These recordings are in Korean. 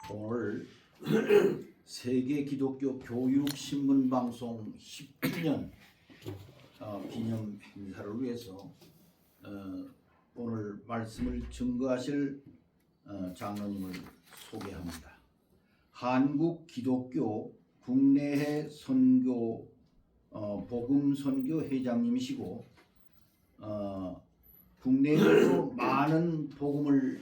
오늘 세계 기독교 교육 신문 방송 10주년 기념 행사를 위해서 오늘 말씀을 증거하실 장로님을 소개합니다. 한국 기독교 국내해 선교 복음 선교 회장님이시고 국내에도 많은 복음을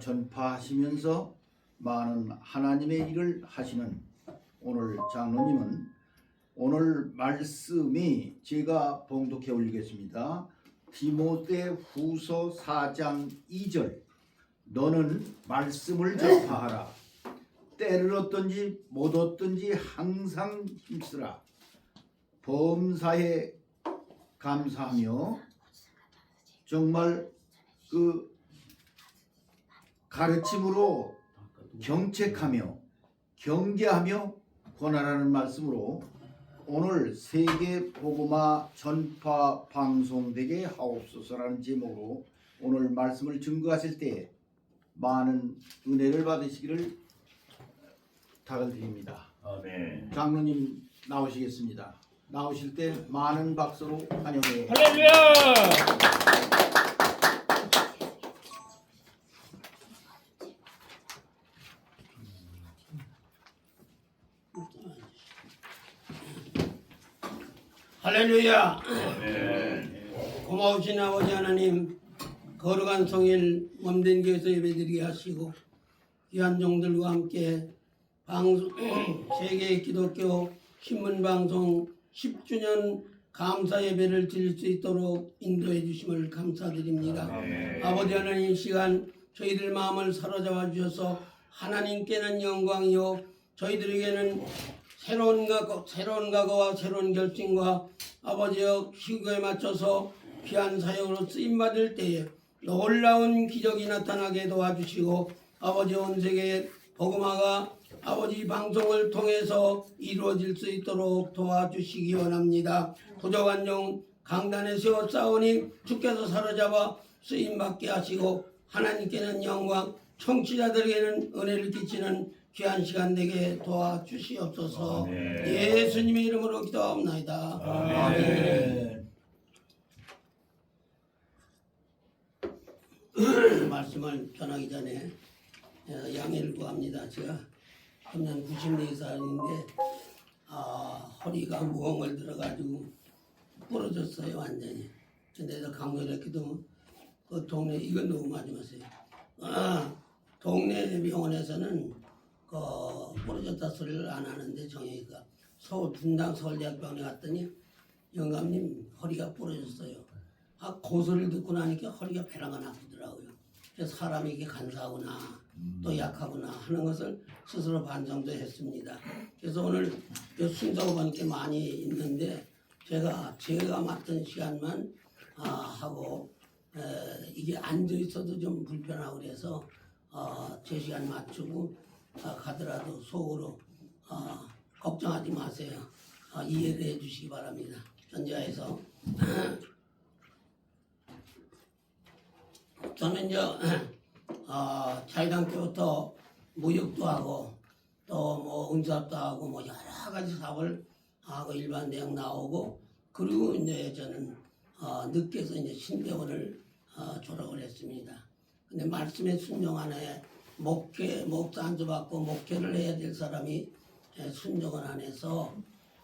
전파하시면서 많은 하나님의 일을 하시는 오늘 장로님은 오늘 말씀이 제가 봉독해 올리겠습니다. 디모데후서 4장 2절 너는 말씀을 전파하라. 때를 얻든지 못 얻든지 항상 힘쓰라. 범사에 감사하며 정말 그 가르침으로 경책하며 경계하며 권하라는 말씀으로 오늘 세계 복음화 전파 방송되게 하옵소서라는 제목으로 오늘 말씀을 증거하실 때 많은 은혜를 받으시기를 다가드립니다. 아멘. 장로님 나오시겠습니다. 나오실 때 많은 박수로 환영해요. 할렐루야! 할렐루야. 아멘. 고마우신 아버지 하나님, 거룩한 성일 몸된 교회에서 예배드리게 하시고 귀한 종들과 함께 세계 기독교 신문방송 10주년 감사 예배를 드릴 수 있도록 인도해 주심을 감사드립니다. 아버지 하나님, 이 시간 저희들 마음을 사로잡아 주셔서 하나님께는 영광이요 저희들에게는 새로운 각오와 새로운 결심과 아버지여 시국에 맞춰서 귀한 사역으로 쓰임받을 때에 놀라운 기적이 나타나게 도와주시고 아버지 온 세계의 복음화가 아버지 방송을 통해서 이루어질 수 있도록 도와주시기 원합니다. 부족한 종 강단에 세워 싸우니 주께서 사로잡아 쓰임받게 하시고 하나님께는 영광, 청취자들에게는 은혜를 끼치는 귀한 시간 되게 도와주시옵소서. 아멘. 예수님의 이름으로 기도합니다. 아멘. 말씀을 전하기 전에 양해를 구합니다. 제가 금년 94살인데 허리가 무거운 들어가지고 부러졌어요 완전히. 근데도 강렬했기도 그 동네 이건 녹음하지 마세요. 동네 병원에서는 부러졌다 소리를 안 하는데 정형외과 서울 분당 서울대학병원에 갔더니 영감님 허리가 부러졌어요. 그 소리를 듣고 나니까 허리가 배랑 안 아프더라고요. 그래서 사람이 이게 간사하구나 또 약하구나 하는 것을 스스로 반성도 했습니다. 그래서 오늘 순서가 많이 있는데 제가 맡은 시간만 하고 이게 앉아 있어도 좀 불편하고 그래서 제 시간 맞추고 가더라도 속으로 걱정하지 마세요. 이해를 해주시기 바랍니다. 전자에서 저는 이제 자유당교부터 무역도 하고 또 뭐 은사업도 하고 뭐 여러 가지 사업을 하고 일반 대학 나오고 그리고 이제 저는 늦게서 이제 신대원을 졸업을 했습니다. 근데 말씀에 순종하네 목사 안수 받고 목회를 해야 될 사람이 순종을 안 해서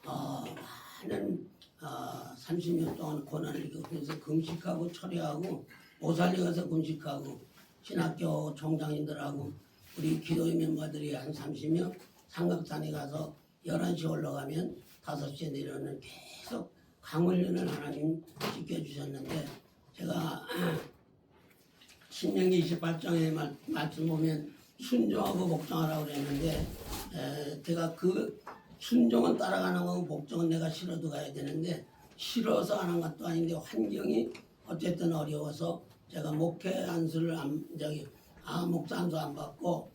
많은 30년 동안 고난을 겪으면서 금식하고 철회하고 오살리 가서 금식하고 신학교 총장님들하고 우리 기도의 멤버들이 한 30명 삼각산에 가서 11시 올라가면 5시에 내려오는 계속 강훈련을 하나님 시켜주셨는데 제가 신명기 28장에 말씀 보면 순종하고 복종하라고 그랬는데 제가 그 순종은 따라가는 거고 복종은 내가 싫어도 가야 되는데 싫어서 하는 것도 아닌데 환경이 어쨌든 어려워서 제가 목회 안수를 목사 안수 안 받고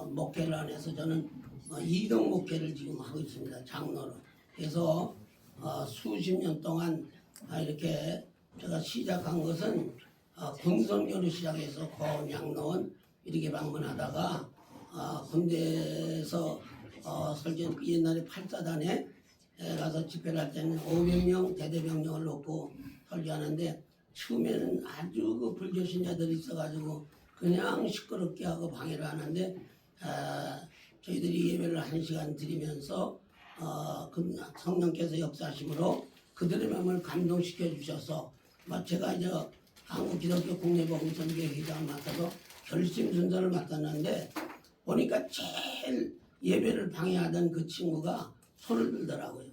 목회를 안 해서 저는 이동 목회를 지금 하고 있습니다. 장로로. 그래서 수십 년 동안 이렇게 제가 시작한 것은 금선교로 시작해서 고원, 양로원, 이렇게 방문하다가 군대에서 설계 옛날에 8사단에 가서 집회를 할 때는 500명 대대병력을 놓고 설교하는데 처음에는 아주 그 불교 신자들이 있어가지고 그냥 시끄럽게 하고 방해를 하는데 저희들이 예배를 1시간 드리면서 그 성령께서 역사하심으로 그들의 마음을 감동시켜 주셔서 제가 이제 한국기독교 국내복음선교 회장을 맡아서 결심 순서를 맡았는데 보니까 제일 예배를 방해하던 그 친구가 손을 들더라고요.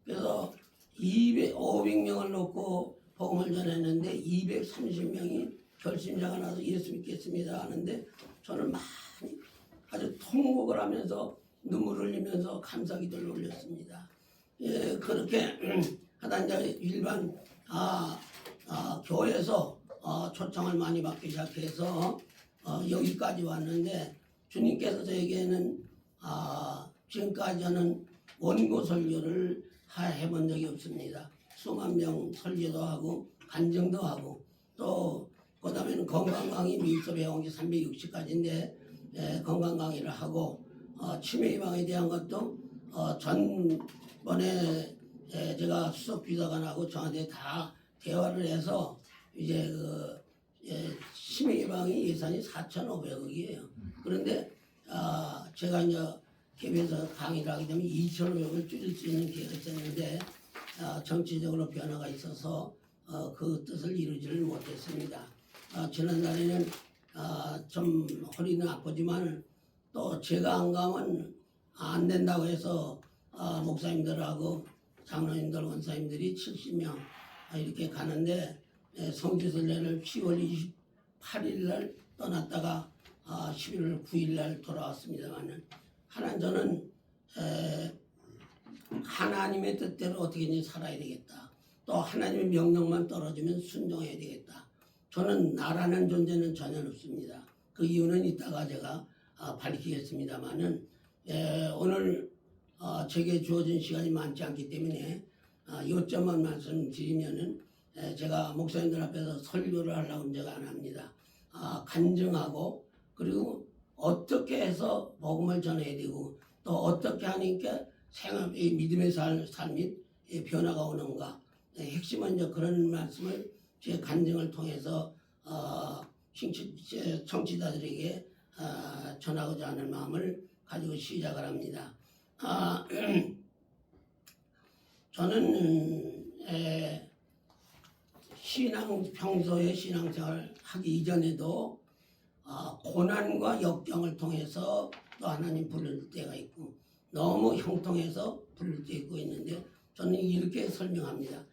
그래서 500명을 놓고 복음을 전했는데 230명이 결심자가 나서 예수 믿겠습니다 하는데 저는 많이 아주 통곡을 하면서 눈물을 흘리면서 감사기도를 올렸습니다. 예, 그렇게 하다 이제 일반 교회에서 초청을 많이 받기 시작해서 여기까지 왔는데 주님께서 저에게는 지금까지 저는 원고 설교를 해본 적이 없습니다. 수만 명 설교도 하고 간증도 하고 또 그다음에는 건강 강의 미흡 배운 게 360가지인데 건강 강의를 하고 치매 예방에 대한 것도 전번에 제가 수석 비서관하고 저한테 다 대화를 해서 이제 치매 예방이 예산이 4,500억이에요. 그런데 제가 이제 KBS에서 강의를 하게 되면 2,500을 줄일 수 있는 기회가 있었는데 정치적으로 변화가 있어서 그 뜻을 이루지를 못했습니다. 지난달에는 좀 허리는 아프지만 또 제가 안 가면 안 된다고 해서 목사님들하고 장로님들 원사님들이 70명 이렇게 가는데 성지순례를 10월 28일 날 떠났다가 11월 9일 날 돌아왔습니다만은 저는 하나님의 뜻대로 어떻게든지 살아야 되겠다. 또 하나님의 명령만 떨어지면 순종해야 되겠다. 저는 나라는 존재는 전혀 없습니다. 그 이유는 이따가 제가 밝히겠습니다만은 오늘 제게 주어진 시간이 많지 않기 때문에 요점만 말씀드리면은 제가 목사님들 앞에서 설교를 하려고 제가 안 합니다. 간증하고 그리고 어떻게 해서 복음을 전해야 되고 또 어떻게 하니까 이 믿음의 삶이 변화가 오는가 핵심은 이제 그런 말씀을 제 간증을 통해서 청취자들에게 전하고자 하는 마음을 가지고 시작을 합니다. 저는 평소에 신앙생활 하기 이전에도 고난과 역경을 통해서 또 하나님 부를 때가 있고 너무 형통해서 부를 때 있고 있는데 저는 이렇게 설명합니다.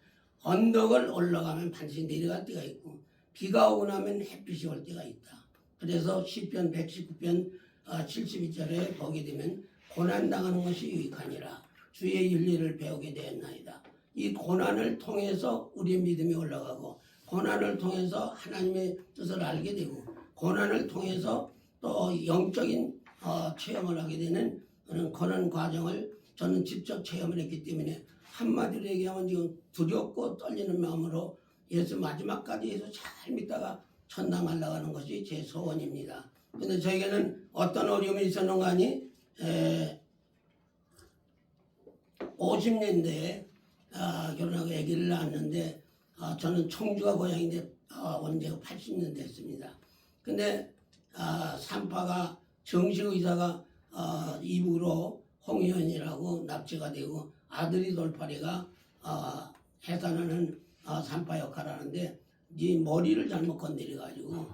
언덕을 올라가면 반드시 내려갈 때가 있고 비가 오고 나면 햇빛이 올 때가 있다. 그래서 시편 119편 72절에 보게 되면 고난당하는 것이 유익하니라 주의 윤리를 배우게 되었나이다. 이 고난을 통해서 우리의 믿음이 올라가고 고난을 통해서 하나님의 뜻을 알게 되고 고난을 통해서 또 영적인 체험을 하게 되는 그런 과정을 저는 직접 체험을 했기 때문에 한마디로 얘기하면 지금 두렵고 떨리는 마음으로 예수 마지막까지 예수 잘 믿다가 천당 가려가는 것이 제 소원입니다. 근데 저에게는 어떤 어려움이 있었는가 하니 50년대에 결혼하고 아기를 낳았는데 저는 청주가 고향인데 온 지가 80년 됐습니다. 근데 산파가 정식 의사가 이북으로 홍의원이라고 납치가 되고 아들이 돌팔이가 해산하는 산파 역할을 하는데 이 머리를 잘못 건드려가지고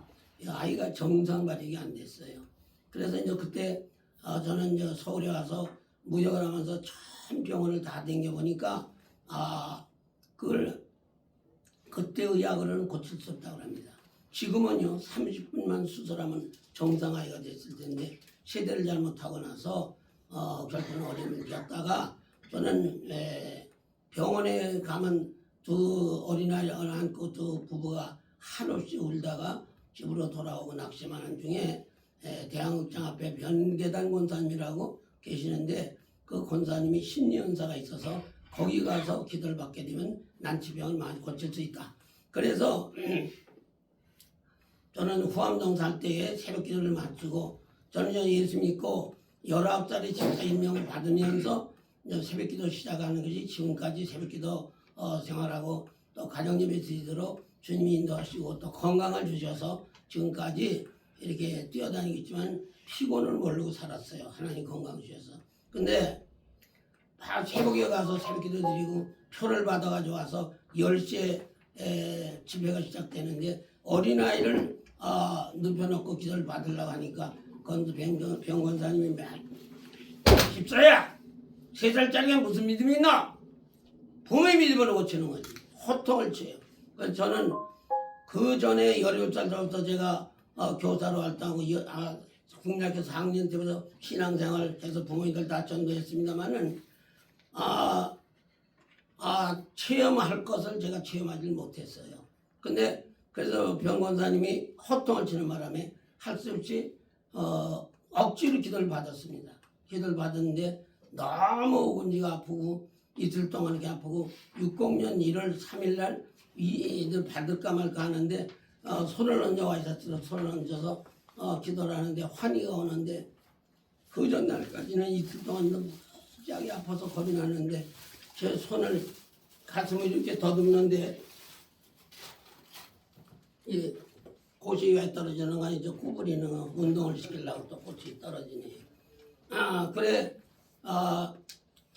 아이가 정상 발육이 안 됐어요. 그래서 이제 그때 저는 이제 서울에 와서 무역을 하면서 참 병원을 다 댕겨보니까 그걸 그때 의학으로는 고칠 수 없다고 합니다. 지금은요 30분만 수술하면 정상 아이가 됐을 텐데 세대를 잘못하고 나서 결국은 어려움을 겪다가 저는 병원에 가면 두 어린아이를 안고 두 부부가 한없이 울다가 집으로 돌아오고 낙심하는 중에 대한극장 앞에 변계단 권사님이라고 계시는데 그 권사님이 심리연사가 있어서 거기 가서 기도를 받게 되면 난치병을 많이 고칠 수 있다. 그래서 저는 후암동 살 때에 새벽기도를 마치고 저는 이제 예수 믿고 19살에 집사 임명을 받으면서 이제 새벽기도 시작하는 것이 지금까지 새벽기도 생활하고 또 가정예배 드리도록 주님이 인도하시고 또 건강을 주셔서 지금까지 이렇게 뛰어다니고 있지만 피곤을 모르고 살았어요. 하나님 건강 주셔서. 근데 새벽에 가서 새벽기도 드리고 표를 받아가지고 와서 10시에 집회가 시작되는데 어린아이를 눕혀놓고 기도를 받으려고 하니까 건도 병권사님이 집사야 3살짜리가 무슨 믿음이 있나? 봄의 믿음으로 고치는 거지. 호통을 쳐요. 그래서 저는 그 전에 17살 때부터 제가 교사로 활동하고 국민학교 4학년 때부터 신앙생활 해서 부모님들 다 전도했습니다만은 체험할 것을 제가 체험하지 못했어요. 근데 그래서 병권사님이 호통을 치는 바람에 할 수 없이 억지로 기도를 받았습니다. 기도를 받았는데 너무 오근지가 아프고 이틀 동안 이렇게 아프고 60년 1월 3일 날 이들 받을까 말까 하는데 손을 얹어 와 있었어요. 손을 얹어서 기도를 하는데 환희가 오는데 그 전날까지는 이틀 동안 무지하게 아파서 겁이 나는데 제 손을 가슴을 이렇게 더듬는데 이 꽃이 왜 떨어지는 거 아니죠? 구부리는 거 운동을 시키려고 또 꽃이 떨어지네. 그래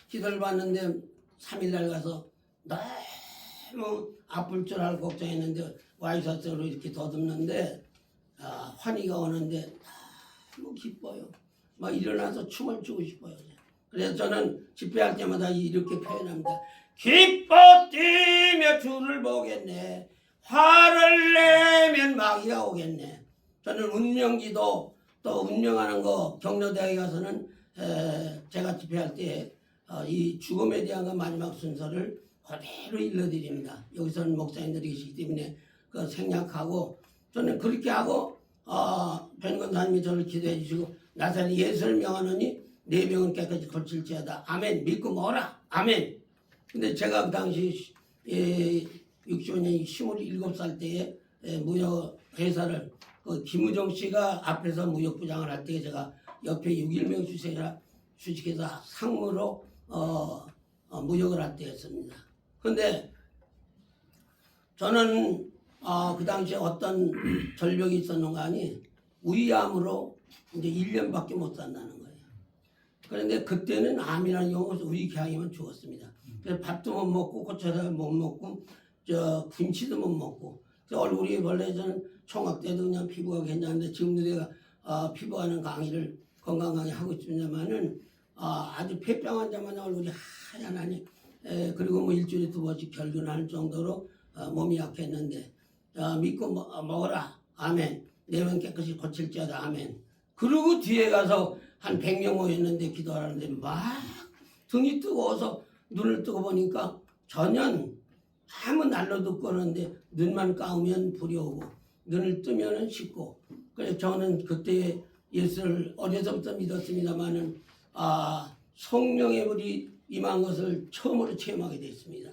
기도를 받는데 3일날 가서 너무 아플 줄 알고 걱정했는데 와이셔츠로 이렇게 더듬는데 환희가 오는데 너무 기뻐요. 막 일어나서 춤을 추고 싶어요. 그래서 저는 집회할 때마다 이렇게 표현합니다. 기뻐 뛰며 주를 보겠네. 화를 내면 마귀가 오겠네. 저는 운명기도 또 운명하는 거 경로대학에 가서는 제가 집회할 때 이 죽음에 대한 거 마지막 순서를 그대로 일러드립니다. 여기서는 목사님들이 계시기 때문에 그 생략하고 저는 그렇게 하고 변건사님이 저를 기도해 주시고 나사렛 예수를 명하노니 내 병은 깨끗이 고칠지어다. 아멘. 믿고 먹어라. 아멘. 근데 제가 그 당시 65년 27살 때에 무역회사를 그 김우정 씨가 앞에서 무역부장을 할 때 제가 옆에 6.1명 주식회사 상무로 무역을 할 때였습니다. 근데 저는 그 당시에 어떤 절벽이 있었는가 하니 위암으로 이제 1년밖에 못 산다는 거예요. 그런데 그때는 암이라는 용어에서 우리 개항이면 죽었습니다. 그래서 밥도 못 먹고 고쳐서 못 먹고 김치도 못 먹고 얼굴이 원래 저는 총각 때도 그냥 피부가 괜찮은데 지금도 내가 피부하는 강의를 건강 강의 하고 있습니다만은 아주 폐병 환자만 얼굴이 하얀하니 그리고 뭐 일주일에 2번씩 결근할 정도로 몸이 약했는데 믿고 먹어라. 아멘. 내면 깨끗이 고칠지어다. 아멘. 그리고 뒤에 가서 한 100명 모였는데 기도하는데 막 등이 뜨거워서 눈을 뜨고 보니까 전혀 아무 난로도 없고 하는데 눈만 감으면 불이 오고 눈을 뜨면은 식고 그래서 저는 그때 예수를 어려서부터 믿었습니다마는 성령의 불이 임한 것을 처음으로 체험하게 됐습니다.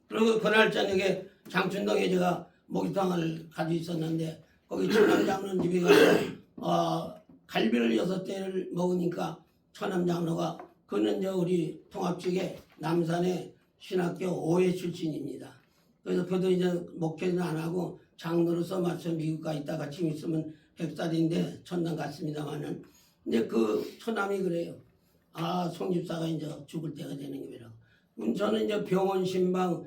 그리고 그날 저녁에 장춘동에 제가 목욕탕을 가지고 있었는데 거기 천남장로 집에 가서 갈비를 6대를 먹으니까 천남장로가 그는 저 우리 통합측의 남산의 신학교 5회 출신입니다. 그래서 그도 이제 목회는 안 하고 장로로서 맞춰 미국 가 있다가 지금 있으면 100살인데 천당 갔습니다만은 근데 그 처남이 그래요. 송집사가 이제 죽을 때가 되는 거라고. 저는 이제 병원 신방,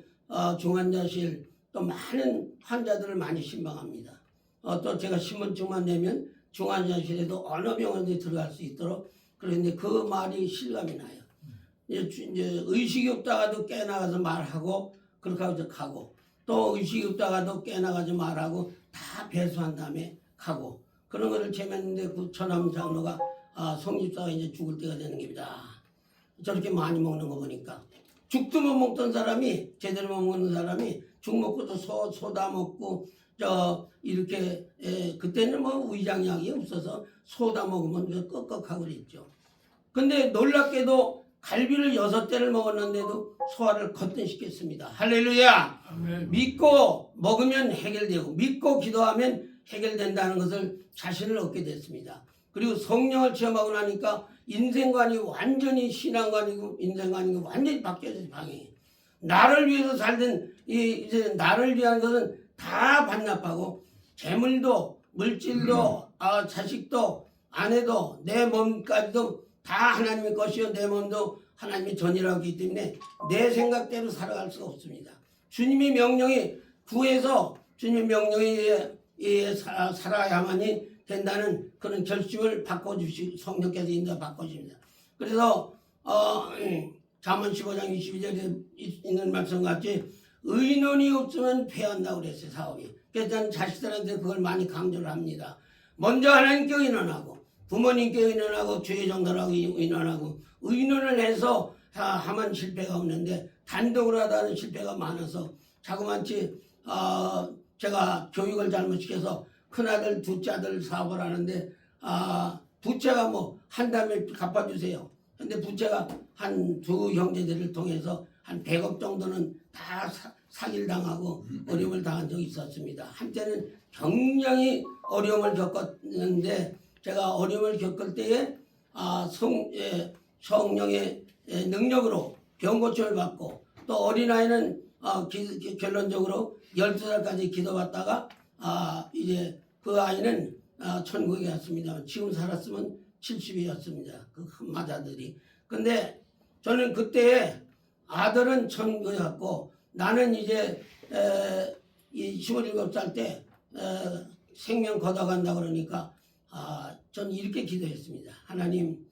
중환자실 또 많은 환자들을 많이 신방합니다. 또 제가 신분증만 내면 중환자실에도 어느 병원에 들어갈 수 있도록 그런데 그 말이 실감이 나요. 이제 의식이 없다가도 깨나가서 말하고 그렇게 하고 가고 또 의식이 없다가도 깨나가서 말하고 다 배수한 다음에 가고 그런 거를 재밌는데 그 천암 장로가 송집사가 이제 죽을 때가 되는 겁니다. 저렇게 많이 먹는 거 보니까 죽도 못 먹던 사람이 제대로 못 먹는 사람이 죽 먹고도 소다 먹고 이렇게 그때는 뭐 위장약이 없어서 소다 먹으면 꺽꺽하고 그랬죠. 근데 놀랍게도 갈비를 6대를 먹었는데도 소화를 거뜬시켰습니다. 할렐루야. 아멘. 믿고 먹으면 해결되고 믿고 기도하면 해결된다는 것을 자신을 얻게 됐습니다. 그리고 성령을 체험하고 나니까 인생관이 완전히 신앙관이고 인생관이고 완전히 바뀌어져서 방향이. 나를 위해서 살던 이제 나를 위한 것은 다 반납하고 재물도 물질도 자식도 아내도 내 몸까지도 다 하나님의 것이요 내 몸도 하나님의 전이라고 하기 때문에 내 생각대로 살아갈 수가 없습니다. 주님의 명령이 구해서 주님의 명령에 살아야만이 된다는 그런 결심을 바꿔주시 성령께서 인도 바꿔줍니다. 그래서 잠언 15장 22절에 있는 말씀 같이 의논이 없으면 패한다고 그랬어요. 사업이. 그래서 저는 자식들한테 그걸 많이 강조를 합니다. 먼저 하나님께 의논하고 부모님께 의논하고 주의 정도라고 의논하고 의논을 해서 하면 실패가 없는데 단독으로 하다는 실패가 많아서 자그마치 제가 교육을 잘못 시켜서 큰아들 둘째 아들 사업을 하는데 부채가 뭐 한 달에 갚아주세요. 근데 부채가 한 두 형제들을 통해서 한 100억 정도는 다 사기를 당하고 어려움을 당한 적이 있었습니다. 한때는 굉장히 어려움을 겪었는데 제가 어려움을 겪을 때에 성령의 능력으로 병고침을 받고 또 어린아이는 결론적으로 12살까지 기도받다가 이제 그 아이는 천국에 갔습니다. 지금 살았으면 70이었습니다. 그 흠마자들이. 근데 저는 그때 아들은 천국에 갔고 나는 이제 27살 때 생명 걷어간다 그러니까 저는 이렇게 기도했습니다. 하나님,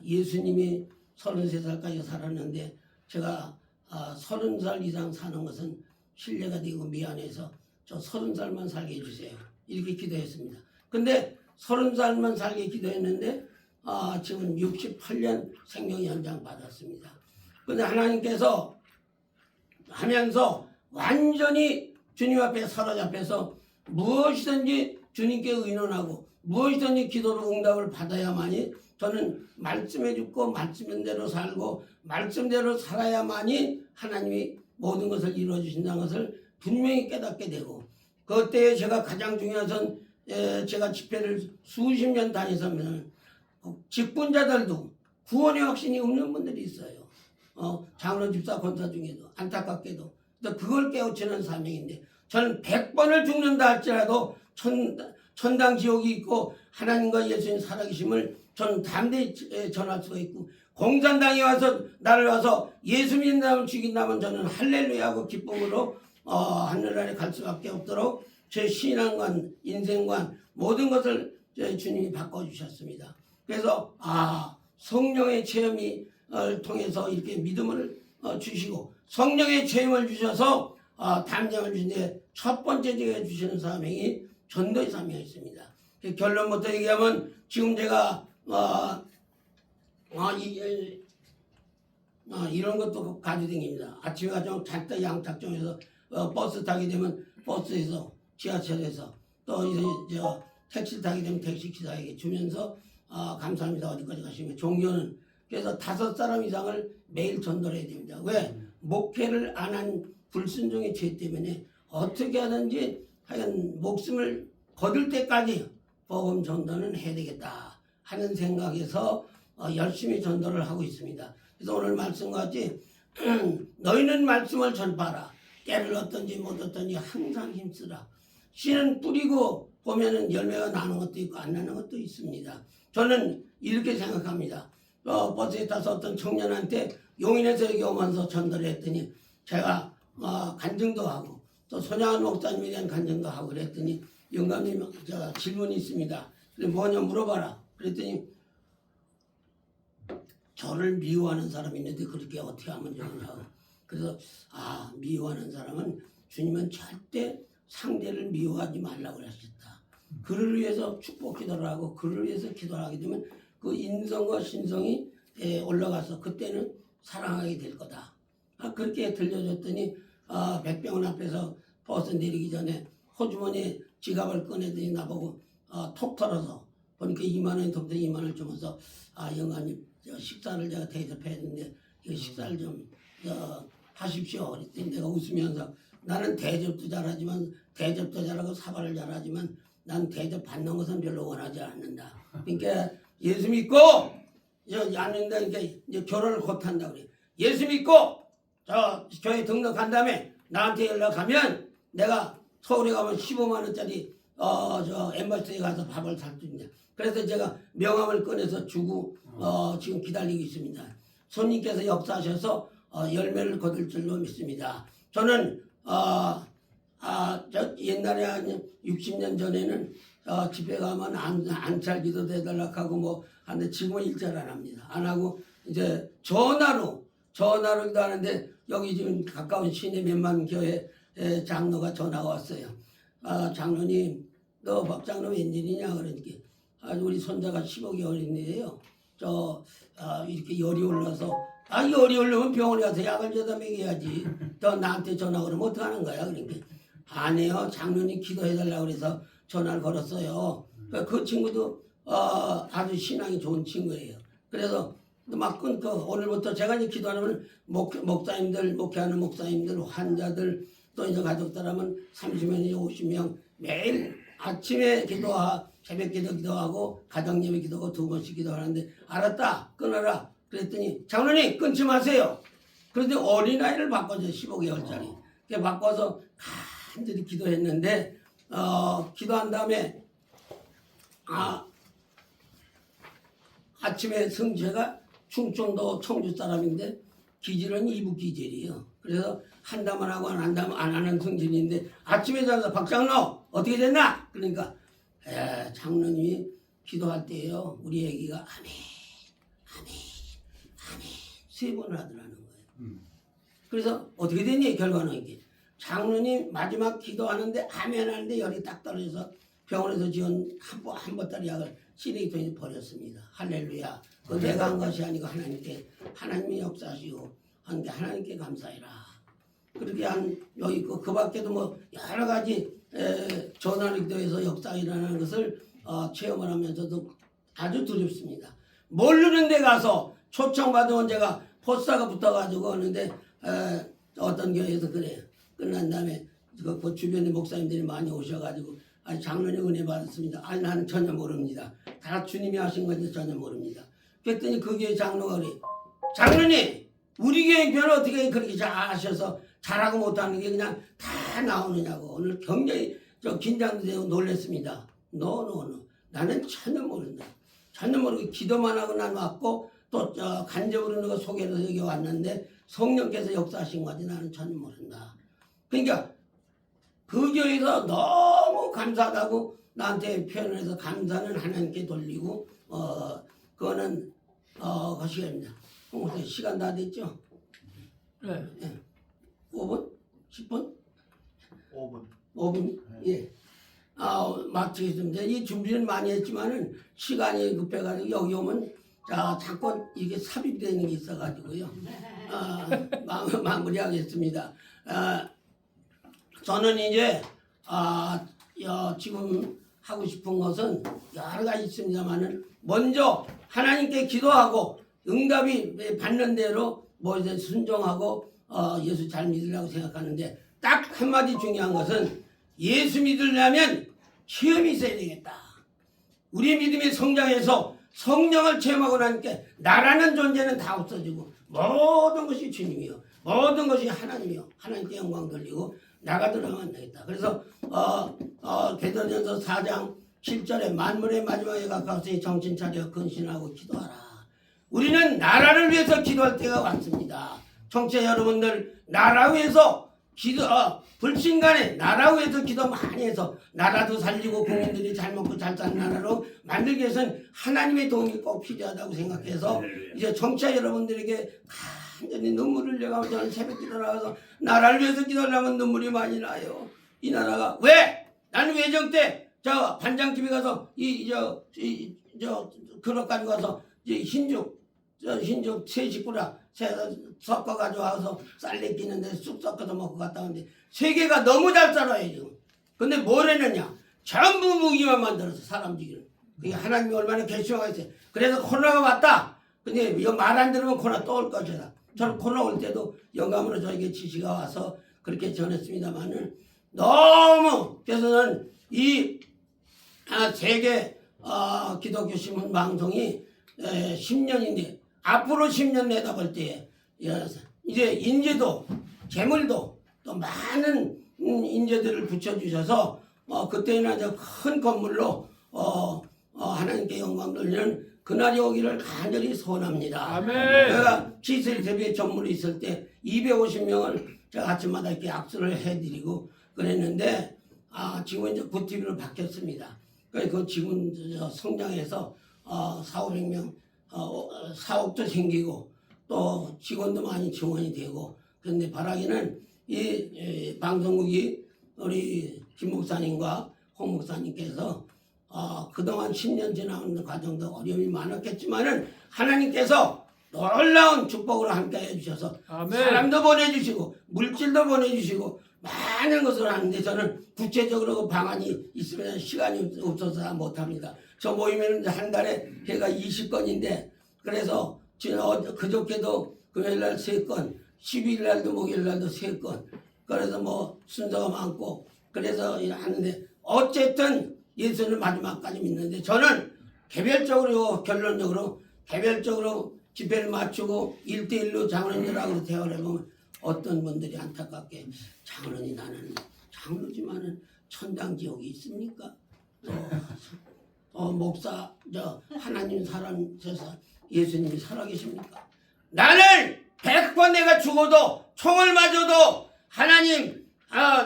예수님이 33살까지 살았는데 제가 30살 이상 사는 것은 신뢰가 되고 미안해서 저 30살만 살게 해주세요. 이렇게 기도했습니다. 근데 30살만 살게 기도했는데 지금 68년 생명 연장 받았습니다. 근데 하나님께서 하면서 완전히 주님 앞에 사로잡혀서 무엇이든지 주님께 의논하고 무엇이든지 기도로 응답을 받아야만이 저는 말씀해 죽고 말씀대로 살고 말씀대로 살아야만이 하나님이 모든 것을 이루어 주신다는 것을 분명히 깨닫게 되고 그때에 제가 가장 중요한 건 제가 집회를 수십 년 다니서면 직분자들도 구원의 확신이 없는 분들이 있어요. 장로 집사 권사 중에도 안타깝게도 그걸 깨우치는 사명인데 저는 100번을 죽는다 할지라도 천당 지옥이 있고 하나님과 예수님 살아계심을 저는 담대히 전할 수가 있고 공산당에 와서 나를 와서 예수 믿는다면 죽인다면 저는 할렐루야하고 기쁨으로 하늘나라에 갈 수밖에 없도록 제 신앙관, 인생관 모든 것을 주님이 바꿔주셨습니다. 그래서 성령의 체험을 통해서 이렇게 믿음을 주시고 성령의 체험을 주셔서 담장을 주신데 첫 번째 제가 주시는 사명이 전도의 사명이었습니다. 결론부터 얘기하면 지금 제가 이런 것도 가지고 다닙니다. 아침에 가지고 잔뜩 양탁정에서 버스 타게 되면 버스에서 지하철에서 또 이제 택시 타게 되면 택시 기사에게 주면서 감사합니다 어디까지 가시면 종교는 그래서 5사람 이상을 매일 전도를 해야 됩니다. 왜? 목회를 안 한 불순종의 죄 때문에 어떻게 하든지 하여간 목숨을 거둘 때까지 복음 전도는 해야 되겠다 하는 생각에서 열심히 전도를 하고 있습니다. 그래서 오늘 말씀같이 너희는 말씀을 전파하라. 때를 얻든지 못 얻든지 항상 힘쓰라. 씨는 뿌리고 보면은 열매가 나는 것도 있고 안 나는 것도 있습니다. 저는 이렇게 생각합니다. 버스에 타서 어떤 청년한테 용인에서 여기 오면서 전도를 했더니 제가 간증도 하고 또 손양한 목사님에 대한 간증도 하고 그랬더니 영감님 제가 질문이 있습니다. 그래 뭐냐 물어봐라. 그랬더니 저를 미워하는 사람이 있는데 그렇게 어떻게 하면 좋으냐고. 그래서 미워하는 사람은 주님은 절대 상대를 미워하지 말라고 하셨다. 그를 위해서 축복 기도를 하고 그를 위해서 기도를 하게 되면 그 인성과 신성이 올라가서 그때는 사랑하게 될 거다. 그렇게 들려줬더니 백병원 앞에서 버스 내리기 전에 호주머니에 지갑을 꺼내더니 나보고 톡 털어서 보니까 2만 원이 톡 2만 원을 주면서 영감님 식사를 제가 대접해야 되는데 이 식사를 좀 하십시오. 그랬더니 내가 웃으면서 나는 대접도 잘하지만 대접도 잘하고 사발을 잘하지만 난 대접 받는 것은 별로 원하지 않는다. 그러니까 예수 믿고 않는다. 그러니까 이제 결혼을 곧 한다 그래. 예수 믿고 저 교회 등록한 다음에 나한테 연락하면 내가 서울에 가면 15만 원짜리 저 엠바시에 가서 밥을 살 수 있냐. 그래서 제가 명함을 꺼내서 주고 지금 기다리고 있습니다. 손님께서 역사하셔서 열매를 거둘 줄로 믿습니다. 저는 저 옛날에 한 60년 전에는 집에 가면 안찰 기도도 해달라고 하고 뭐 하는데 지금은 일절 안 합니다. 안 하고 이제 전화로 기도하는데 여기 지금 가까운 시내 몇만 교회 장로가 전화가 왔어요. 장로님, 너 박장로 웬일이냐 그러니까 우리 손자가 15개월인데요. 이렇게 열이 올라서 열이 올라면 병원에 가서 약을 줘다 먹여야지. 너 나한테 전화 그러면 어떡하는 거야? 그러니까 아니에요. 장로님 기도해달라고 그래서 전화를 걸었어요. 그 친구도 아주 신앙이 좋은 친구예요. 그래서 막 끊고 오늘부터 제가 이제 기도하면 목사님들, 목회하는 목사님들, 환자들 또 이제 가족들 하면 30명이 50명 매일 아침에 새벽 기도하고 가정 예배 기도하고 2번씩 기도하는데 알았다 끊어라 그랬더니 장로님 끊지 마세요. 그런데 어린아이를 바꿔줘요. 15개월짜리. 그렇게 바꿔서 간절히 기도했는데 기도한 다음에 아침에 성체가 충청도 청주 사람인데 기질은 이북 기질이에요. 그래서 한다만 하고 안 한다면 안 하는 성질인데 아침에 자서 박장로 어떻게 됐나? 그러니까 장로님이 기도할 때요 우리 애기가 아멘 세 번을 하더라는 거예요. 그래서 어떻게 됐니? 결과는 이게 장로님 마지막 기도하는데 아멘 하는데 열이 딱 떨어져서 병원에서 지은 한 보따리 약을 쓰레기통에 버렸습니다. 할렐루야. 그 내가 한 것이 아니고 하나님이 역사하시고 한 게 하나님께 감사해라. 그렇게 여기 그 밖에도 뭐 여러 가지 전환 기도에서 역사가 일어나는 것을 체험을 하면서도 아주 두렵습니다. 모르는 데 가서 초청받은 제가 포스터가 붙어가지고 하는데 어떤 교회에서 그래요. 끝난 다음에 그 주변에 목사님들이 많이 오셔가지고 장로님 은혜 받았습니다. 나는 전혀 모릅니다. 다 주님이 하신 건지 전혀 모릅니다. 그랬더니 그 교회 장로가 그래. 장로님 우리 교회 교회는 어떻게 그렇게 잘하셔서 잘하고 못하는 게 그냥 다 나오느냐고. 오늘 굉장히 긴장도 되고 놀랐습니다. 노. 나는 전혀 모른다. 전혀 모르고 기도만 하고 난 왔고 또 간접으로 누가 소개를 여기 왔는데 성령께서 역사하신 거지 나는 전혀 모른다. 그러니까 그 교회에서 너무 감사하다고 나한테 표현을 해서 감사는 하나님께 돌리고 그거는 거시기입니다. 시간 다 됐죠? 네. 5분? 10분? 5분. 5분? 예. 마치겠습니다. 이 준비는 많이 했지만은 시간이 급해가지고 여기 오면 자꾸 이게 삽입되는 게 있어가지고요. 마무리하겠습니다. 저는 이제 지금 하고 싶은 것은 여러 가지 있습니다만은 먼저 하나님께 기도하고 응답이 받는 대로 뭐 이제 순종하고 예수 잘 믿으려고 생각하는데 딱 한마디 중요한 것은 예수 믿으려면 체험이 있어야 되겠다. 우리의 믿음이 성장해서 성령을 체험하고 나니까 나라는 존재는 다 없어지고 모든 것이 주님이요. 모든 것이 하나님이요. 하나님께 영광 돌리고 나가 들어가면 되겠다. 그래서 베드로전서 4장 7절에 만물의 마지막에 가까웠으니 정신 차려 근신하고 기도하라. 우리는 나라를 위해서 기도할 때가 왔습니다. 청취자 여러분들 나라 위해서 불신간에 나라 위해서 기도 많이 해서 나라도 살리고 국민들이 잘 먹고 잘 사는 나라로 만들기 위해서는 하나님의 도움이 꼭 필요하다고 생각해서 이제 청취자 여러분들에게 간절히 눈물을 흘려가고 저는 새벽 기도 나가서 나라를 위해서 기도하려면 눈물이 많이 나요. 이 나라가 왜? 나는 외정 때 저 반장집에 가서 그릇 가지고 가서 흰죽 세 식구라 섞어 가지고 와서 쌀내 끼는데 쑥 섞어서 먹고 갔다 오는데 세계가 너무 잘 살아요 지금. 근데 뭘 했느냐? 전부 무기만 만들어서 사람 죽이는. 그게 하나님이 얼마나 결심하겠어요. 그래서 코로나가 왔다. 근데 이거 말 안 들으면 코로나 또 올 것이다. 저는 코로나 올 때도 영감으로 저에게 지시가 와서 그렇게 전했습니다만은 너무 그래서는 이 세계 기독교 신문 방송이 10년인데 앞으로 10년 내다볼 때에 이제 인재도 재물도 또 많은 인재들을 붙여주셔서 그때는 이제 큰 건물로 하나님께 영광 돌리는 그날이 오기를 간절히 소원합니다. 아멘. 제가 기술 대회 전문이 있을 때 250명을 제가 아침마다 이렇게 악수를 해드리고 그랬는데 지금 이제 부티비로 바뀌었습니다. 그래서 그 지금 성장해서 400~500명 사업도 생기고 또 직원도 많이 지원이 되고 그런데 바라기는 이 방송국이 우리 김 목사님과 홍 목사님께서 그동안 10년 지나는 과정도 어려움이 많았겠지만은 하나님께서 놀라운 축복으로 함께 해주셔서 아멘. 사람도 보내주시고 물질도 보내주시고 많은 것을 하는데 저는 구체적으로 그 방안이 있으면 시간이 없어서 못합니다. 저 모이면 한 달에 해가 20건인데 그래서 그저께도 금요일날 3건 12일날도 목요일날도 3건 그래서 뭐 순서가 많고 그래서 하는데 어쨌든 예수는 마지막까지 믿는데 저는 개별적으로 결론적으로 집회를 마치고 1대1로 장로님들하고 대화를 해보면 어떤 분들이 안타깝게 장로님 나는 장로지만은 천당 지옥이 있습니까? 목사 하나님 살아계셔서 예수님이 살아계십니까? 나는 100번 내가 죽어도 총을 맞아도 하나님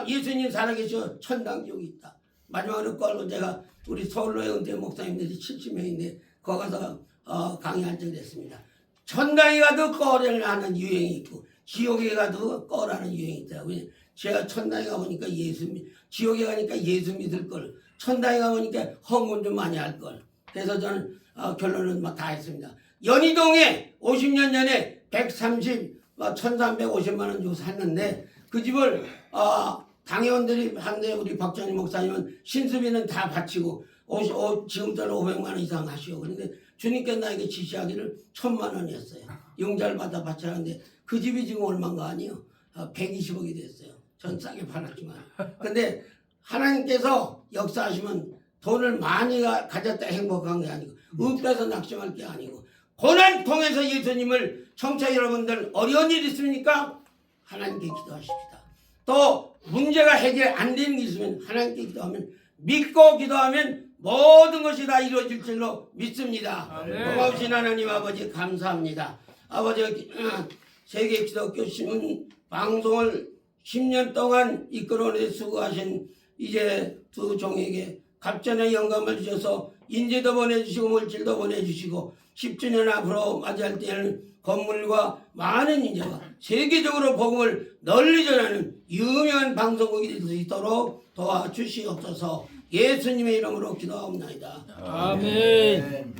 예수님 살아계셔 천당 지옥이 있다. 마지막으로 걸로 제가 우리 서울로의 은퇴 목사님들이 70명인데 거기 가서 강의할 적이 됐습니다. 천당에 가도 꺼를 하는 유행이 있고 지옥에 가도 꺼라는 유행이 있더라고요. 제가 천당에 가보니까 지옥에 가니까 예수 믿을 걸, 천당에 가보니까 헌금 좀 많이 할 걸. 그래서 저는 결론은 다 했습니다. 연희동에 50년 전에 1350만 원 주고 샀는데 그 집을 당회원들이 한데 우리 박정희 목사님은 신수비는 다 바치고 지금부터는 500만 원 이상 하시오. 그런데 주님께 나에게 지시하기를 1000만 원이었어요. 융자를 받아 바치라는데 그 집이 지금 얼마인가 아니요? 120억이 됐어요. 전 싸게 팔았지만. 근데 하나님께서 역사하시면 돈을 많이 가졌다 행복한 게 아니고 읍에서 낙심할 게 아니고 고난 통해서 예수님을 청취자 여러분들 어려운 일 있습니까? 하나님께 기도하십시다. 또 문제가 해결 안 되는 게 있으면 하나님께 기도하면 믿고 기도하면 모든 것이 다 이루어질 줄로 믿습니다. 고마우신 하나님 아버지 감사합니다. 아버지 세계 기독교 신문 방송을 10년 동안 이끌어내 수고하신 이제 두 종에게 갑전의 영감을 주셔서 인재도 보내주시고 물질도 보내주시고 10주년 앞으로 맞이할 때는 건물과 많은 인재가 세계적으로 복음을 널리 전하는 유명한 방송국이 될 수 있도록 도와주시옵소서. 예수님의 이름으로 기도하옵나이다. 아멘.